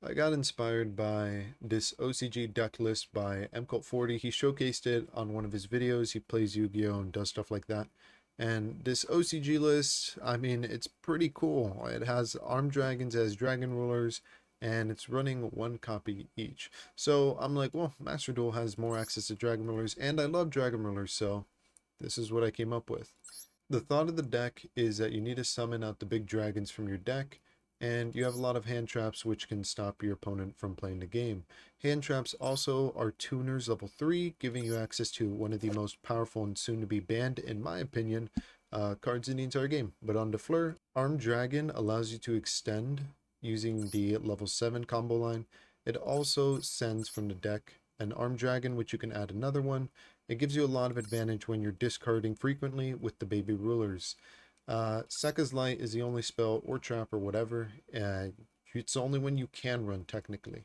I got inspired by this OCG deck list by MCult40. He showcased it on one of his videos. He plays Yu-Gi-Oh! And does stuff like that. And this OCG list, I mean, it's pretty cool. It has armed dragons as dragon rulers, and it's running one copy each. So I'm like, well, Master Duel has more access to dragon rulers, and I love dragon rulers, so this is what I came up with. The thought of the deck is that you need to summon out the big dragons from your deck, and you have a lot of hand traps which can stop your opponent from playing the game. Hand traps also are tuners level 3, giving you access to one of the most powerful and soon to be banned, in my opinion, cards in the entire game. But on the Fleur, Armed Dragon allows you to extend using the level 7 combo line. It also sends from the deck an Armed Dragon, which you can add another one. It gives you a lot of advantage when you're discarding frequently with the baby rulers. Sekka's Light is the only spell or trap or whatever. It's the only one you can run technically.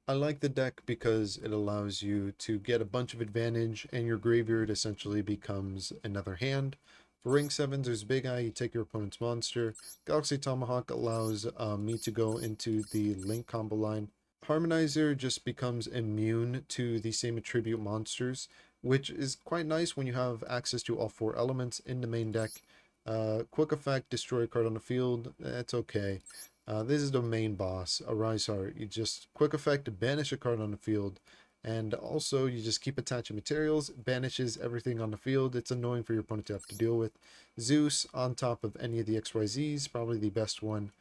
I like the deck because it allows you to get a bunch of advantage and your graveyard essentially becomes another hand. For ring 7s, there's Big Eye, you take your opponent's monster. Galaxy Tomahawk allows me to go into the Link combo line. Harmonizer just becomes immune to the same attribute monsters, which is quite nice when you have access to all 4 elements in the main deck. Quick effect, destroy a card on the field, it's okay. This is the main boss, a Rise Heart. You just quick effect, banish a card on the field, and also you just keep attaching materials, banishes everything on the field. It's annoying for your opponent to have to deal with. Zeus on top of any of the XYZs, probably the best one.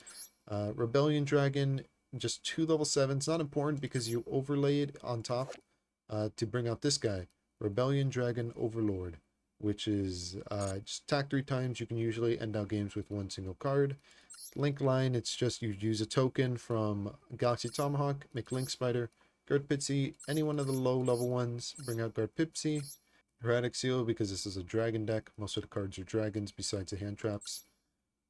Rebellion Dragon, just 2 level 7s, not important because you overlay it on top to bring out this guy, Rebellion Dragon Overlord, which is just attack 3 times. You can usually end out games with 1 single card. Link line, it's just you use a token from Galaxy Tomahawk, make Link Spider, Guard Pitsy, any one of the low level ones, bring out Guard Pipsy, Hermetic Seal, because this is a dragon deck, most of the cards are dragons besides the hand traps.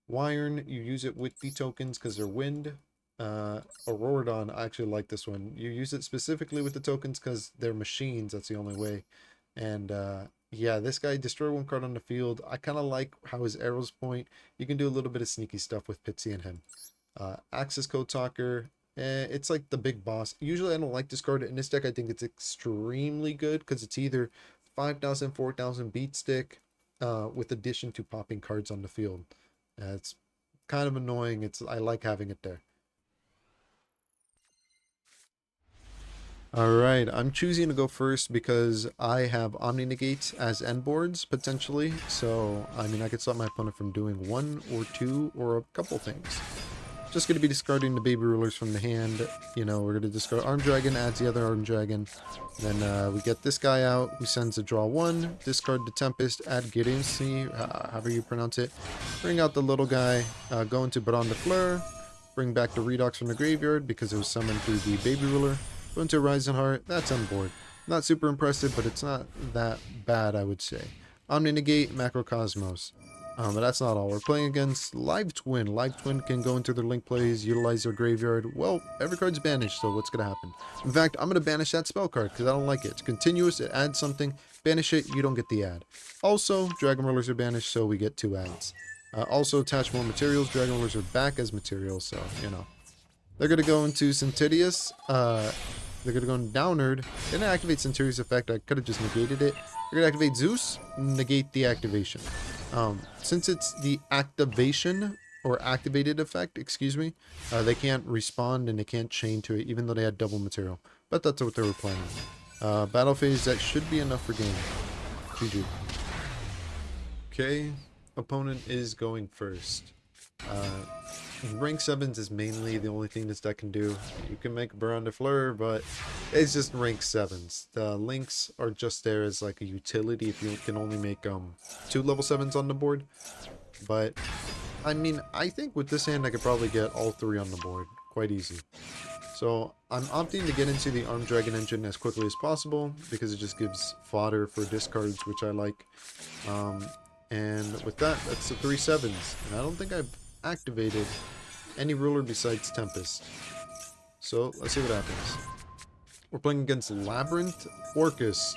Wyern, you use it with the tokens because they're wind. Auroradon, I actually like this one. You use it specifically with the tokens because they're machines, that's the only way. And yeah, this guy, destroy 1 card on the field. I kind of like how his arrows point. You can do a little bit of sneaky stuff with Pitsy and him. Access Code Talker, it's like the big boss. Usually I don't like this card. In this deck, I think it's extremely good because it's either 5,000, 4,000 beat stick with addition to popping cards on the field. It's kind of annoying. I like having it there. Alright, I'm choosing to go first because I have Omni Negate as end boards, potentially. So, I mean, I could stop my opponent from doing 1 or 2 or a couple things. Just going to be discarding the baby rulers from the hand. You know, we're going to discard Armed Dragon, adds the other Armed Dragon. Then we get this guy out, who sends a draw 1, discard the Tempest, add Girinsi, however you pronounce it. Bring out the little guy, go into Baronne de Fleur, bring back the Redox from the graveyard because it was summoned through the baby ruler. Go into Rising Heart, that's on board. Not super impressive, but it's not that bad, I would say. Omni Negate, Macrocosmos. But that's not all. We're playing against Live Twin. Live Twin can go into their link plays, utilize their graveyard. Well, every card's banished, so what's going to happen? In fact, I'm going to banish that spell card because I don't like it. It's continuous, it adds something. Banish it, you don't get the add. Also, Dragon Rollers are banished, so we get 2 adds. Also, attach more materials. Dragon Rollers are back as materials, so, you know. They're going to go into Centurious. They're going to go in Downerd. They're going to activate Centurious effect. I could have just negated it. They're going to activate Zeus. Negate the activation. Since it's the activation or activated effect, excuse me, they can't respond and they can't chain to it, even though they had double material. But that's what they were planning. Battle phase, that should be enough for game. GG. Okay, opponent is going first. Rank 7s is mainly the only thing this deck can do. You can make Baronne de Fleur, but it's just rank 7s. The links are just there as like a utility if you can only make 2 level 7s on the board. But, I mean, I think with this hand I could probably get all 3 on the board. Quite easy. So, I'm opting to get into the Armed Dragon engine as quickly as possible because it just gives fodder for discards, which I like. And with that, that's the 3 7s. And I don't think I've activated any ruler besides Tempest. So let's see what happens. We're playing against Labyrinth Orcus.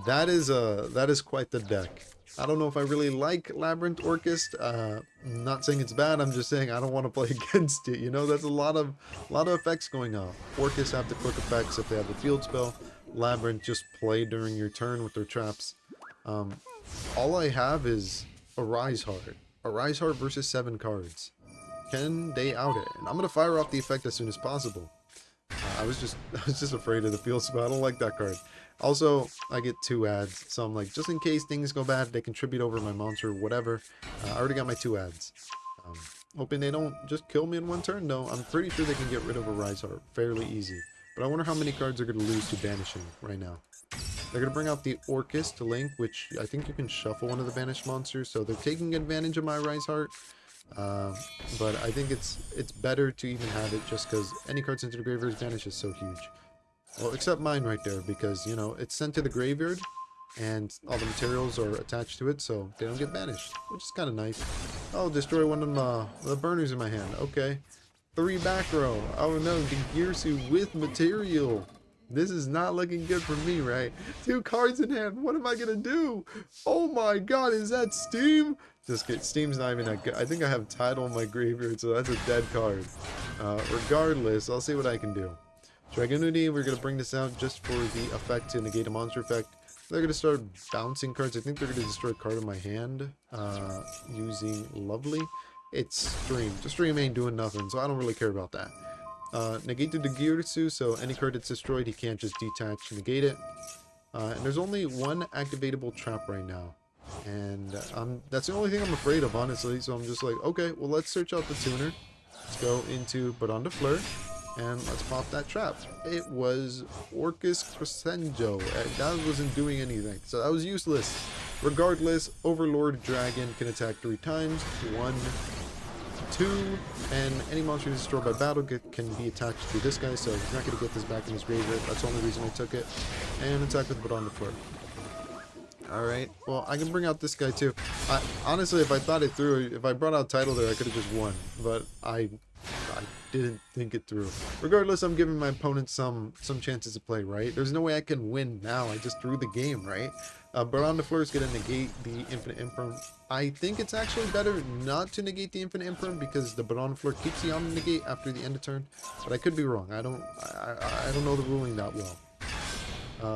That is quite the deck. I don't know if I really like Labyrinth Orchest. Not saying it's bad, I'm just saying I don't want to play against it. You know, that's a lot of effects going on. Orchest have the quick effects if they have the field spell. Labyrinth just play during your turn with their traps. Um, all I have is a Rise Heart. A Rise Heart versus 7 cards. Can they out it? And I'm gonna fire off the effect as soon as possible. I was just afraid of the field spell. I don't like that card. Also, I get 2 ads, so I'm like, just in case things go bad, they contribute over my monster, whatever. I already got my 2 ads. Hoping they don't just kill me in one turn, though. I'm pretty sure they can get rid of a Rise Heart fairly easy. But I wonder how many cards are going to lose to banishing right now. They're going to bring out the Orchest Link, which I think you can shuffle one of the banished monsters, so they're taking advantage of my Rise Heart. But I think it's better to even have it just because any cards into the graveyard banish is so huge. Well, except mine right there, because, you know, it's sent to the graveyard, and all the materials are attached to it, so they don't get banished, which is kind of nice. Oh, destroy one of the burners in my hand. Okay. 3 back row. Oh no, the Guisarme with material. This is not looking good for me, right? 2 cards in hand. What am I gonna do? Oh my god, is that Steam? Just kidding. Steam's not even that good. I think I have Tidal in my graveyard, so that's a dead card. Regardless, I'll see what I can do. Dragunity, we're going to bring this out just for the effect to negate a monster effect. They're going to start bouncing cards. I think they're going to destroy a card in my hand using Lovely. It's Stream. The Stream ain't doing nothing, so I don't really care about that. Negated the Guisarme, so any card that's destroyed, he can't just detach and negate it. And there's only 1 activatable trap right now. And that's the only thing I'm afraid of, honestly. So I'm just like, okay, well, let's search out the tuner. Let's go into Baronne Fleur. And let's pop that trap. It was Orcus Crescenjo. That wasn't doing anything, so that was useless. Regardless, Overlord Dragon can attack 3 times. 1, 2, and any monster destroyed by battle can be attached to this guy, so he's not going to get this back in his graveyard. That's the only reason I took it. And attack with Baronne Fleur. Alright, well, I can bring out this guy too. Honestly, if I thought it through, if I brought out Tidal there, I could have just won. But I didn't think it through. Regardless, I'm giving my opponent some chances to play, right? There's no way I can win now. I just threw the game, right? Baronne Fleur is going to negate the Infinite Imperm. I think it's actually better not to negate the Infinite Imperm because the Baronne Fleur keeps the on negate after the end of turn. But I could be wrong. I don't know the ruling that well.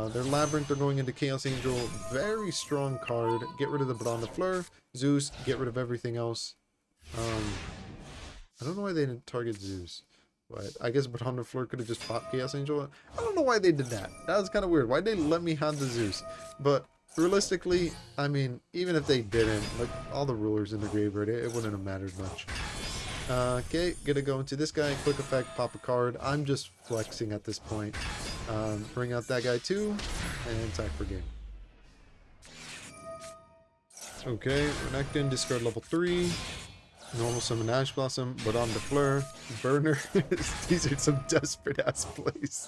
Their Labyrinth, they're going into Chaos Angel. Very strong card. Get rid of the Baronne Fleur. Zeus, get rid of everything else. I don't know why they didn't target Zeus. But I guess Baronne Fleur could have just popped Chaos Angel. I don't know why they did that. That was kind of weird. Why did they let me have the Zeus? But realistically, I mean, even if they didn't, like all the rulers in the graveyard, it wouldn't have mattered much. Okay, gonna go into this guy. Quick effect, pop a card. I'm just flexing at this point. Bring out that guy too, and attack for game. Okay, Reactan, discard level 3. Normal summon Ash Blossom, Baronne Fleur, Burner. These are some desperate ass plays.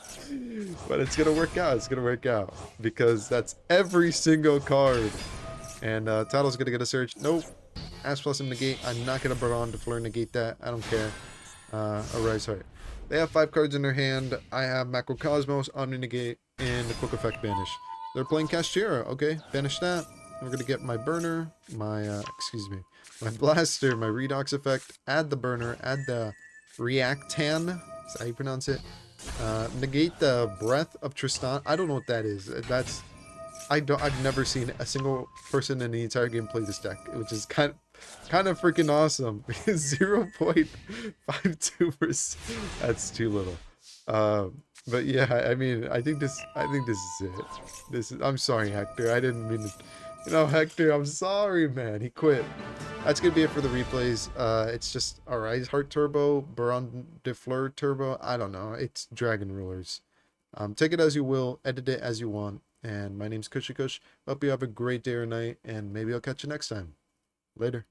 But it's gonna work out, it's gonna work out. Because that's every single card. And Tidal's gonna get a search. Nope. Ash Blossom negate. I'm not gonna Baronne Fleur negate that. I don't care. Alright, sorry. They have 5 cards in their hand. I have Macrocosmos, Omni-Negate, and the Quick Effect Banish. They're playing Kashtira. Okay, banish that. We're gonna get my burner, my my blaster, my Redox effect, add the burner, add the Reactan, is that how you pronounce it? Negate the Breath of Tristan. I don't know what that is. I've never seen a single person in the entire game play this deck, which is kind of freaking awesome. 0.52%. That's too little. But yeah, I mean, I think this is it. I'm sorry, Hector. I didn't mean to. You know, Hector, I'm sorry, man. He quit. That's going to be it for the replays. It's just, alright, Heart Turbo, Baronne Fleur Turbo. I don't know. It's Dragon Rulers. Take it as you will. Edit it as you want. And my name's Kushy Kush. Hope you have a great day or night. And maybe I'll catch you next time. Later.